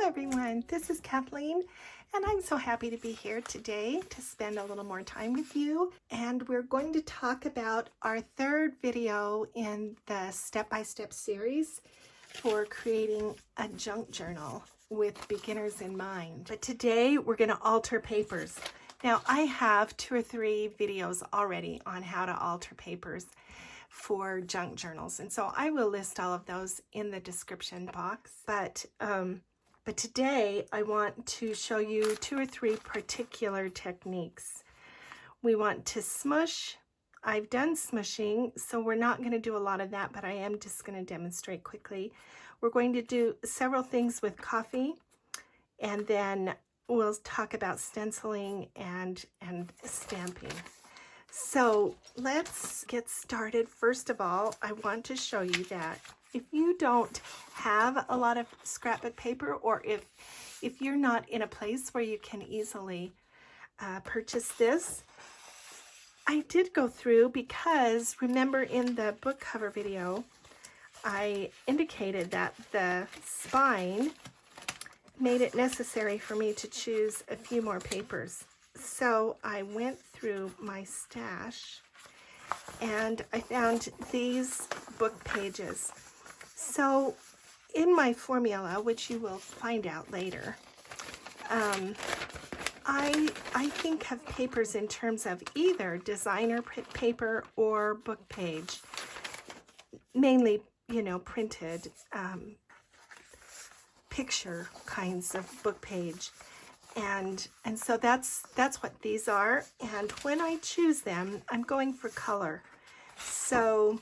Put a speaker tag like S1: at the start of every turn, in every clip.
S1: everyone, this is Kathleen and I'm so happy to be here today to spend a little more time with you, and we're going to talk about our third video in the step-by-step series for creating a junk journal with beginners in mind. But today we're going to alter papers. Now I have 2 or 3 videos already on how to alter papers for junk journals, and so I will list all of those in the description box. But today I want to show you 2 or 3 particular techniques. We want to smush. I've done smushing, so we're not going to do a lot of that, but I am just going to demonstrate quickly. We're going to do several things with coffee, and then we'll talk about stenciling and stamping. So let's get started. First of all, I want to show you that if you don't have a lot of scrapbook paper, or if you're not in a place where you can easily purchase this, I did go through, because remember in the book cover video, I indicated that the spine made it necessary for me to choose a few more papers. So I went through my stash and I found these book pages. So in my formula, which you will find out later, I think of papers in terms of either designer paper or book page, mainly, you know, printed picture kinds of book page. And so that's what these are. And when I choose them, I'm going for color. So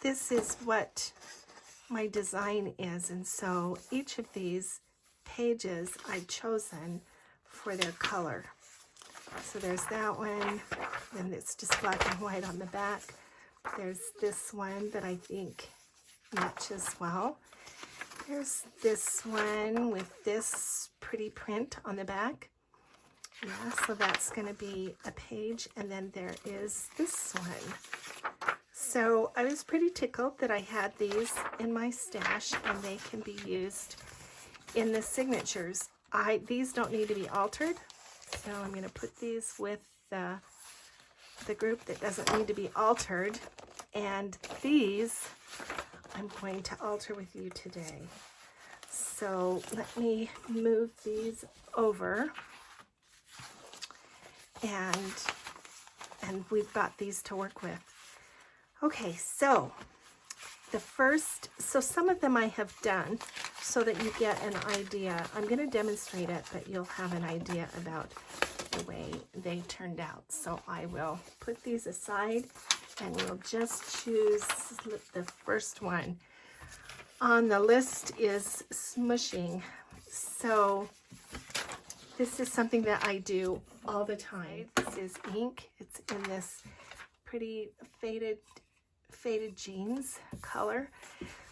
S1: this is what my design is. And so each of these pages I've chosen for their color. So there's that one, and it's just black and white on the back. There's this one that I think matches well. There's this one with this pretty print on the back. Yeah, so that's going to be a page. And then there is this one. So I was pretty tickled that I had these in my stash, and they can be used in the signatures. These don't need to be altered, so I'm going to put these with the group that doesn't need to be altered. And these I'm going to alter with you today. So let me move these over, and we've got these to work with. Okay, so some of them I have done so that you get an idea. I'm going to demonstrate it, but you'll have an idea about the way they turned out. So I will put these aside, and we'll just choose the first one on the list is smushing. So this is something that I do all the time. This is ink. It's in this pretty faded jeans color.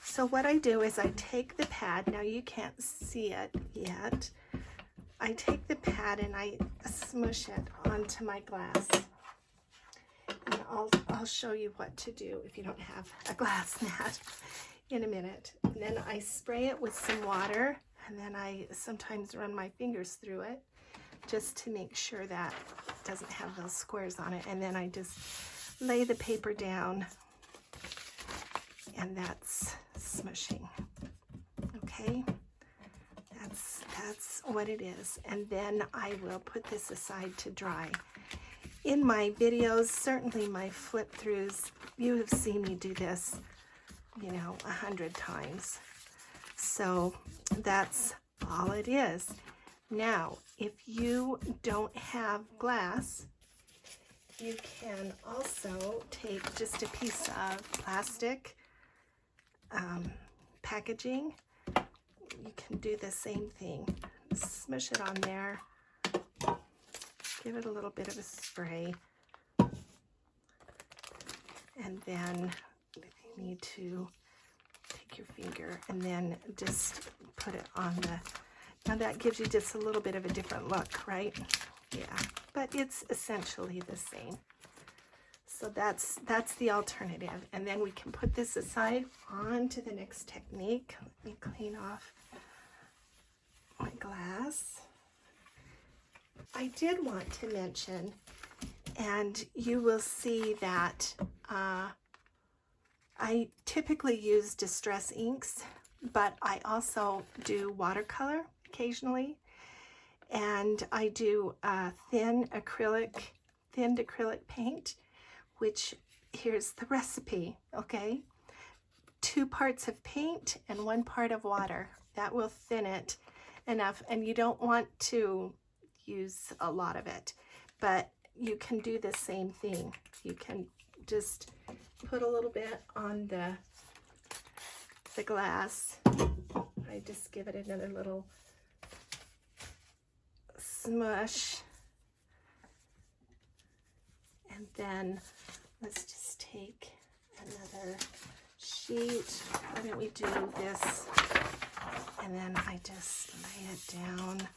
S1: So what I do is I take the pad. Now you can't see it yet. I take the pad and I smush it onto my glass. And I'll show you what to do if you don't have a glass mat in a minute. And then I spray it with some water, and then I sometimes run my fingers through it just to make sure that it doesn't have those squares on it. And then I just lay the paper down, and that's smushing. Okay, that's what it is. And then I will put this aside to dry. In my videos, certainly my flip throughs, you have seen me do this, you know, 100 times. So that's all it is. Now, if you don't have glass, you can also take just a piece of plastic packaging. You can do the same thing. Smush it on there. Give it a little bit of a spray. And then you need to take your finger and then just put it on the, now that gives you just a little bit of a different look, right? Yeah, but it's essentially the same. So that's the alternative. And then we can put this aside on to the next technique. Let me clean off glass. I did want to mention, and you will see that I typically use distress inks, but I also do watercolor occasionally, and I do thinned acrylic paint, which here's the recipe, okay? 2 parts of paint and 1 part of water. That will thin it enough, and you don't want to use a lot of it, but you can do the same thing. You can just put a little bit on the glass. I just give it another little smush, and then let's just take another sheet. Why don't we do this, and then I just lay it down,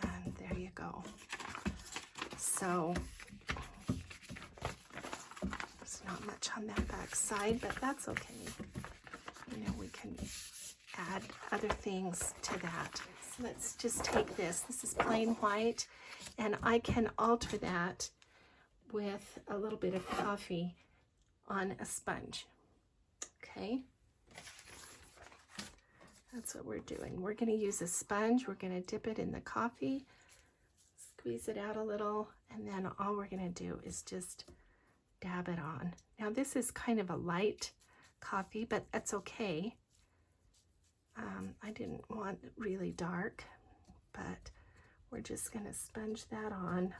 S1: and there you go. So there's not much on that back side, but that's okay. You know, we can add other things to that. So let's just take this. This is plain white, and I can alter that with a little bit of coffee on a sponge. Okay, that's what we're doing. We're going to use a sponge. We're going to dip it in the coffee, squeeze it out a little, and then all we're going to do is just dab it on. Now this is kind of a light coffee, but that's okay. I didn't want really dark, but we're just going to sponge that on,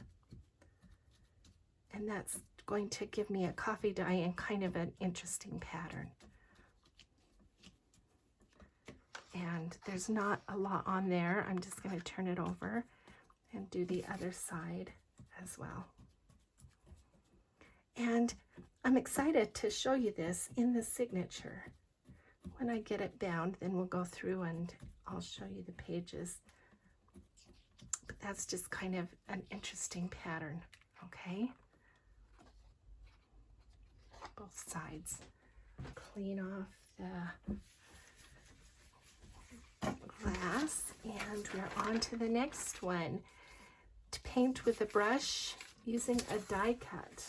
S1: and that's going to give me a coffee dye in kind of an interesting pattern. And there's not a lot on there. I'm just going to turn it over and do the other side as well. And I'm excited to show you this in the signature. When I get it bound, then we'll go through and I'll show you the pages. But that's just kind of an interesting pattern, okay? Both sides. Clean off the glass, and we're on to the next one. To paint with a brush using a die cut.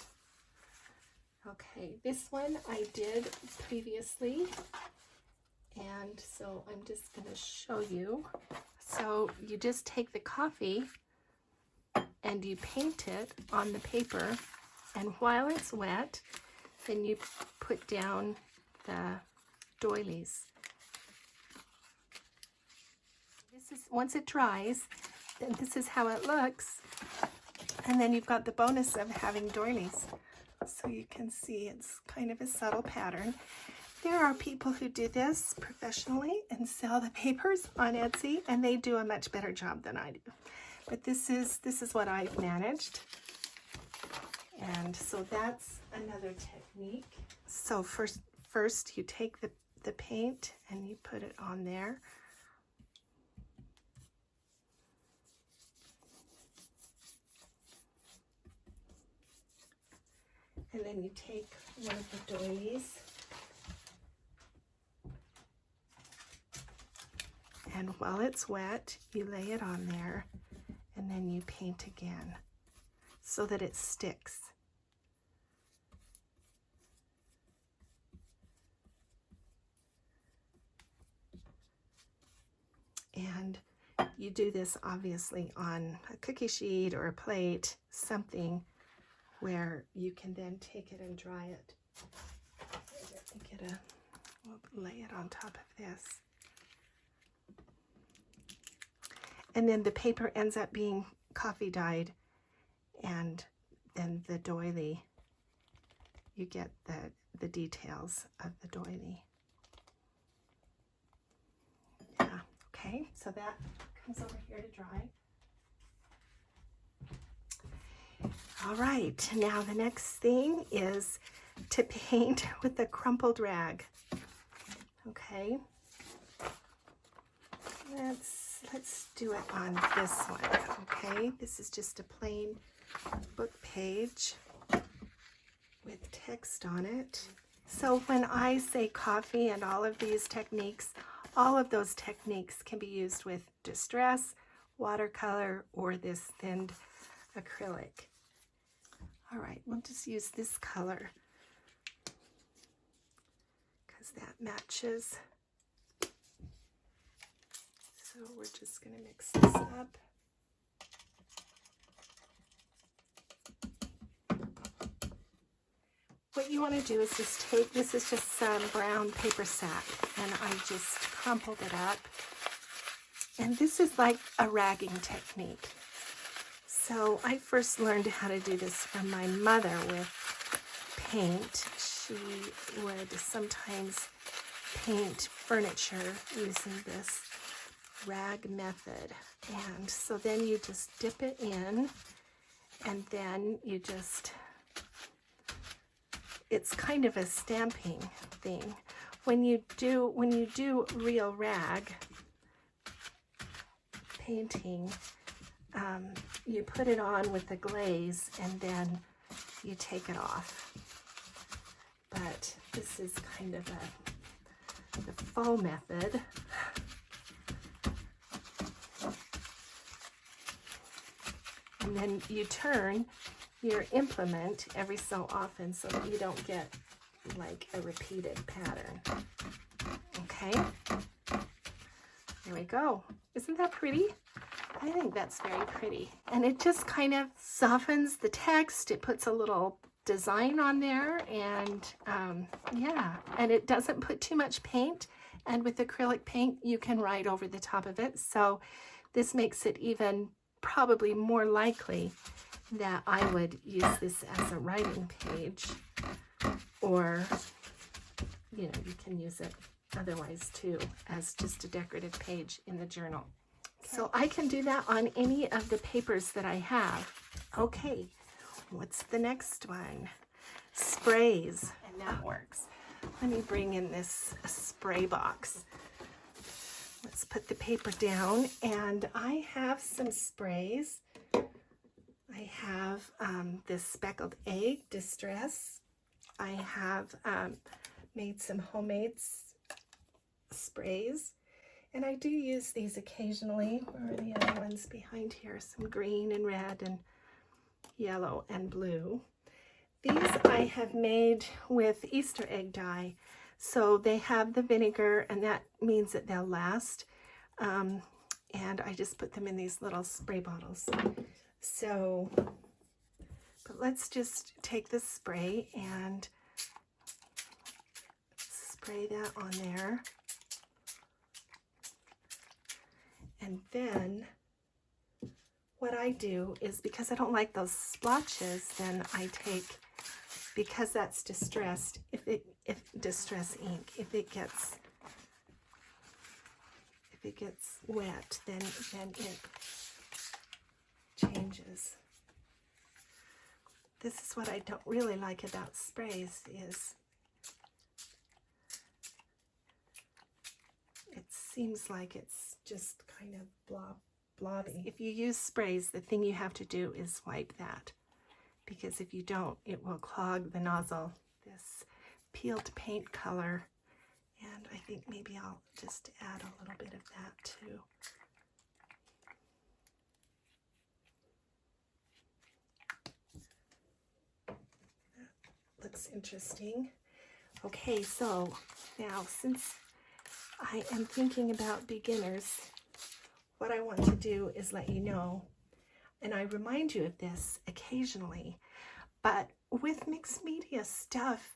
S1: Okay, this one I did previously, and so I'm just going to show you. So you just take the coffee and you paint it on the paper, and while it's wet, then you put down the doilies. This is, once it dries, then this is how it looks, and then you've got the bonus of having doilies. So you can see it's kind of a subtle pattern. There are people who do this professionally and sell the papers on Etsy, and they do a much better job than I do. But this is what I've managed. And so that's another technique. So first you take the paint and you put it on there. And then you take one of the doilies and while it's wet, you lay it on there, and then you paint again so that it sticks. And you do this obviously on a cookie sheet or a plate, something where you can then take it and dry it. We'll lay it on top of this. And then the paper ends up being coffee dyed, and then the doily, you get the details of the doily. Yeah, okay, so that comes over here to dry. All right, now the next thing is to paint with a crumpled rag. Okay, let's do it on this one. Okay, this is just a plain book page with text on it. So when I say coffee and all of these techniques, All of those techniques can be used with distress, watercolor, or this thinned acrylic. All right, we'll just use this color because that matches. So we're just going to mix this up. What you want to do is just take, this is just some brown paper sack, and I just crumpled it up. And this is like a ragging technique. So I first learned how to do this from my mother with paint. She would sometimes paint furniture using this rag method. And so then you just dip it in, and then you just, it's kind of a stamping thing. When you do real rag painting, you put it on with the glaze and then you take it off. But this is kind of the faux method. And then you turn your implement every so often so that you don't get like a repeated pattern. Okay, there we go. Isn't that pretty? I think that's very pretty. And it just kind of softens the text. It puts a little design on there, and yeah, and it doesn't put too much paint. And with acrylic paint, you can write over the top of it. So this makes it even probably more likely that I would use this as a writing page, or, you know, you can use it otherwise too as just a decorative page in the journal. Okay. So I can do that on any of the papers that I have. Okay, what's the next one? Sprays, and that works. Let me bring in this spray box. Let's put the paper down, and I have some sprays. I have this speckled egg distress. I have made some homemade sprays, and I do use these occasionally. Where are the other ones behind here? Some green and red and yellow and blue. These I have made with Easter egg dye. So they have the vinegar, and that means that they'll last. And I just put them in these little spray bottles. So, but let's just take this spray and spray that on there. And then what I do is, because I don't like those splotches, then I take, because that's distressed, if distress ink, if it gets wet, then it changes. This is what I don't really like about sprays, is it seems like it's just kind of blobby. If you use sprays, the thing you have to do is wipe that, because if you don't, it will clog the nozzle. This peeled paint color, and I think maybe I'll just add a little bit of that too. That looks interesting. Okay, so now since I am thinking about beginners, what I want to do is let you know, and I remind you of this occasionally, but with mixed media stuff,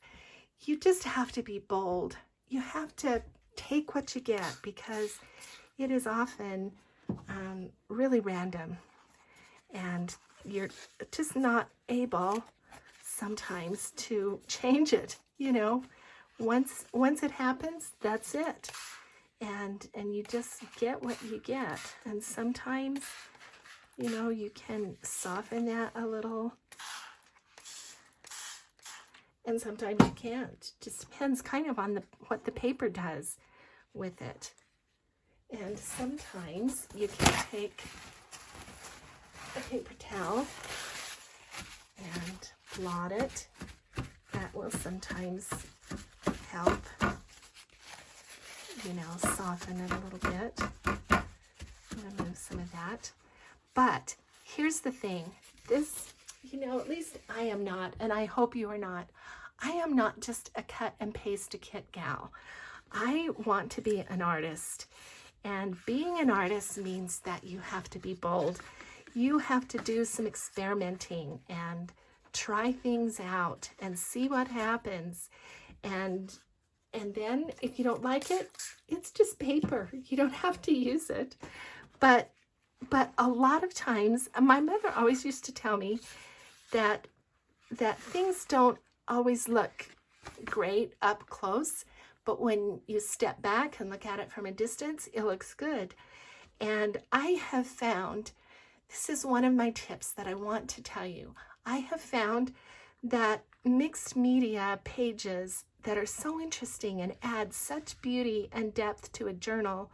S1: you just have to be bold. You have to take what you get, because it is often really random, and you're just not able sometimes to change it. You know, once it happens, that's it, and you just get what you get. And sometimes, you know, you can soften that a little, and sometimes you can't. It just depends kind of on what the paper does with it. And sometimes you can take a paper towel and blot it. That will sometimes help. you know, soften it a little bit. I'm gonna move some of that. But here's the thing, this, you know, at least I am not, and I hope you are not, I am not just a cut and paste a kit gal. I want to be an artist, and being an artist means that you have to be bold. You have to do some experimenting and try things out and see what happens. And then if you don't like it, it's just paper. You don't have to use it. But a lot of times, my mother always used to tell me that things don't always look great up close, but when you step back and look at it from a distance, it looks good. And I have found, this is one of my tips that I want to tell you, I have found that mixed media pages that are so interesting and add such beauty and depth to a journal,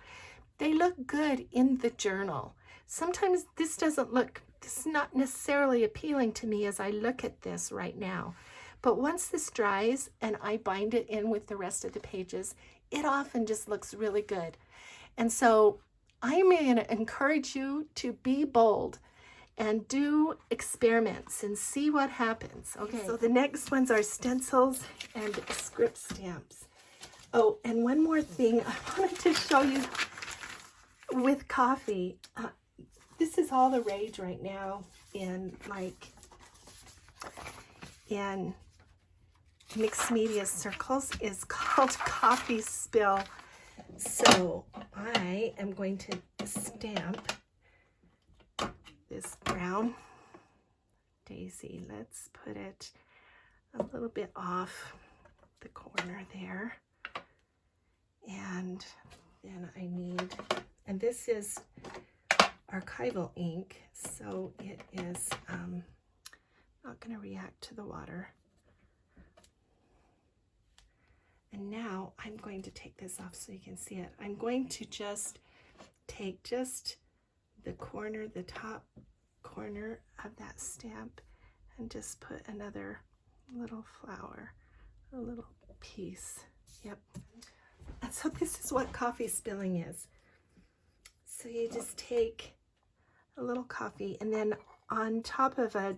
S1: they look good in the journal. Sometimes this is not necessarily appealing to me as I look at this right now. But once this dries and I bind it in with the rest of the pages, it often just looks really good. And so I'm going to encourage you to be bold and do experiments and see what happens. Okay, so the next ones are stencils and script stamps. Oh, and one more thing I wanted to show you with coffee. This is all the rage right now in mixed media circles, is called coffee spill. So I am going to stamp this brown daisy. Let's put it a little bit off the corner there. And then I need, and this is archival ink, so it is not going to react to the water. And now I'm going to take this off so you can see it. I'm going to just take just the corner, the top corner of that stamp, and just put another little flower, a little piece. Yep. And so this is what coffee spilling is. So you just take a little coffee, and then on top of a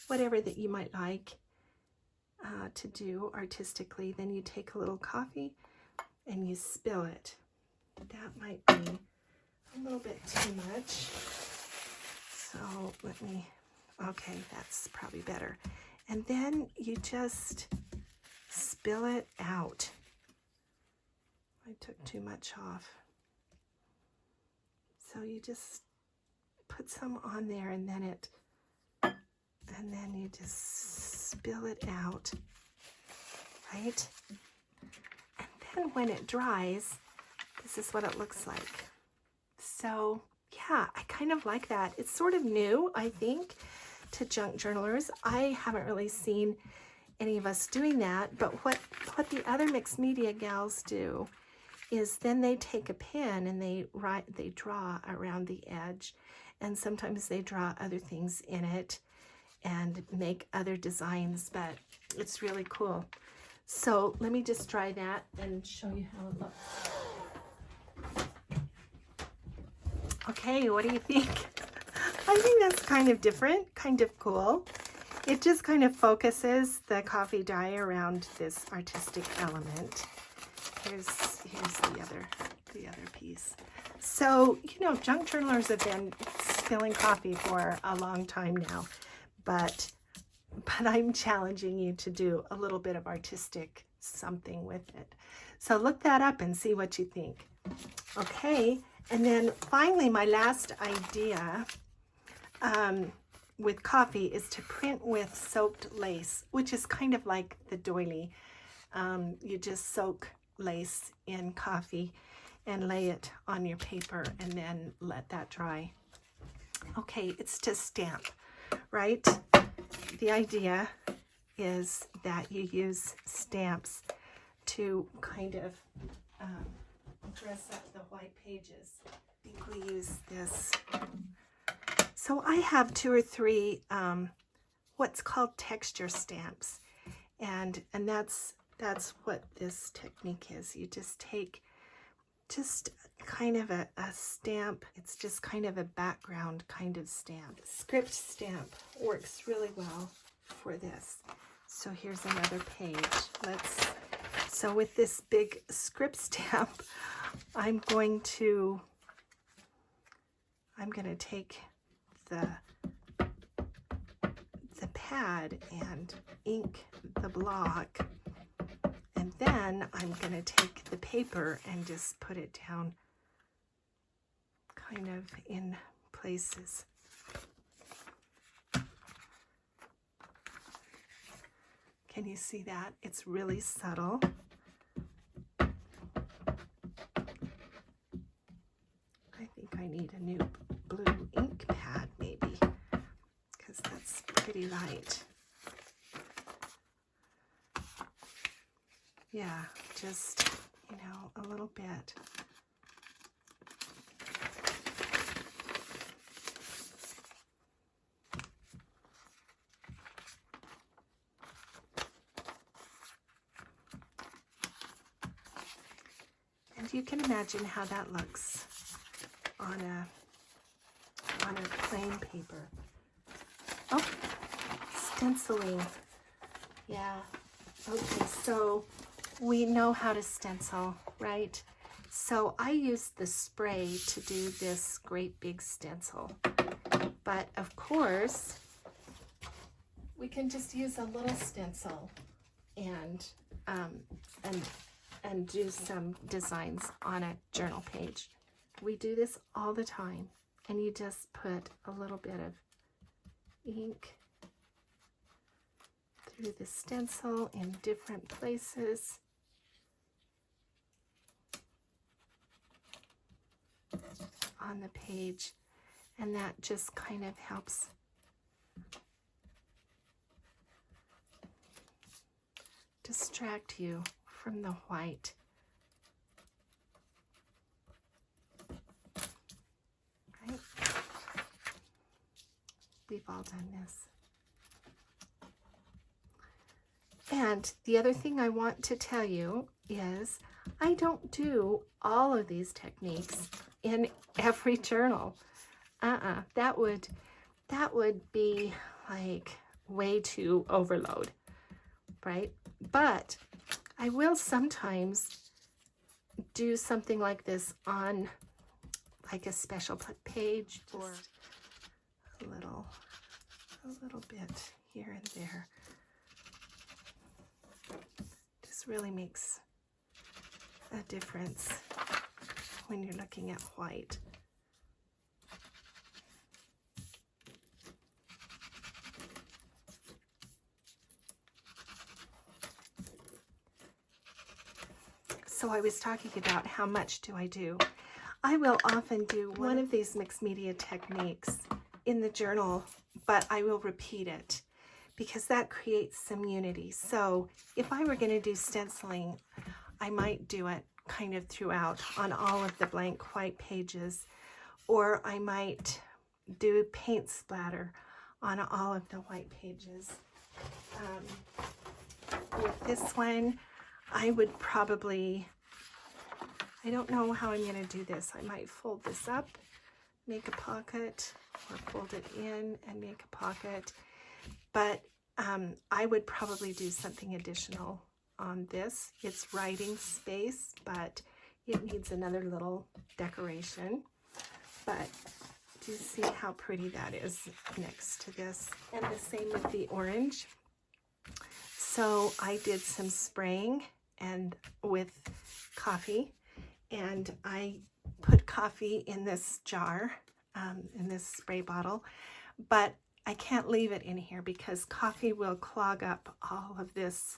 S1: whatever that you might like to do artistically, then you take a little coffee and you spill it. That might be a little bit too much. So let me, okay, that's probably better. And then you just spill it out. I took too much off. So you just put some on there, and then you just spill it out, right? And then when it dries, this is what it looks like. So yeah, I kind of like that. It's sort of new, I think, to junk journalers. I haven't really seen any of us doing that, but what the other mixed media gals do is then they take a pen and they draw around the edge, and sometimes they draw other things in it and make other designs, but it's really cool. So let me just try that and show you how it looks. Okay, what do you think? I think that's kind of different, kind of cool. It just kind of focuses the coffee dye around this artistic element. Here's the other piece. So, you know, junk journalers have been spilling coffee for a long time now, but I'm challenging you to do a little bit of artistic something with it. So look that up and see what you think. Okay, and then finally, my last idea with coffee is to print with soaked lace, which is kind of like the doily. You just soak lace in coffee and lay it on your paper and then let that dry. Okay, it's to stamp, right? The idea is that you use stamps to kind of dress up the white pages. I think we use this. So I have 2 or 3 what's called texture stamps, and that's what this technique is. You just take just kind of a stamp. It's just kind of a background kind of stamp. Script stamp works really well for this. So here's another page. So with this big script stamp, I'm going to take the pad and ink the block, and then I'm going to take the paper and just put it down kind of in places. Can you see that? It's really subtle. I think I need a new blue ink pad maybe, because that's pretty light. Yeah, just, you know, a little bit. And you can imagine how that looks on a plain paper. Oh, stenciling. Yeah. Okay, so we know how to stencil, right? So I used the spray to do this great big stencil. But of course, we can just use a little stencil and do some designs on a journal page. We do this all the time, and you just put a little bit of ink through the stencil in different places. On the page, and that just kind of helps distract you from the white. Right? We've all done this. And the other thing I want to tell you is I don't do all of these techniques in every journal. That would be like way too overload, right? But I will sometimes do something like this on like a special page, or a little bit here and there. This really makes a difference when you're looking at white. So I was talking about how much do I do. I will often do one of these mixed media techniques in the journal, but I will repeat it because that creates some unity. So if I were going to do stenciling, I might do it kind of throughout on all of the blank white pages, or I might do paint splatter on all of the white pages. With this one, I would probably, I don't know how I'm going to do this. I might fold this up, make a pocket, or fold it in and make a pocket. But I would probably do something additional on this. It's writing space, but it needs another little decoration. But do you see how pretty that is next to this? And the same with the orange. So I did some spraying and with coffee, and I put coffee in this jar, in this spray bottle, but I can't leave it in here because coffee will clog up all of this,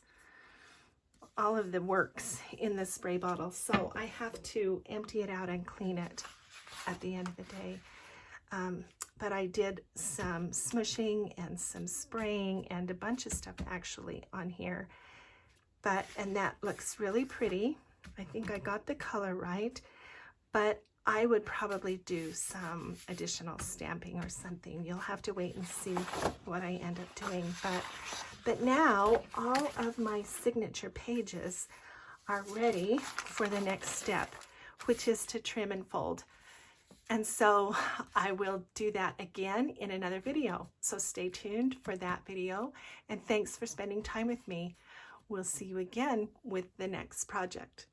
S1: all of the works in the spray bottle. So I have to empty it out and clean it at the end of the day. But I did some smushing and some spraying and a bunch of stuff actually on here. And that looks really pretty. I think I got the color right, but I would probably do some additional stamping or something. You'll have to wait and see what I end up doing. But now all of my signature pages are ready for the next step, which is to trim and fold. And so I will do that again in another video. So stay tuned for that video, and thanks for spending time with me. We'll see you again with the next project.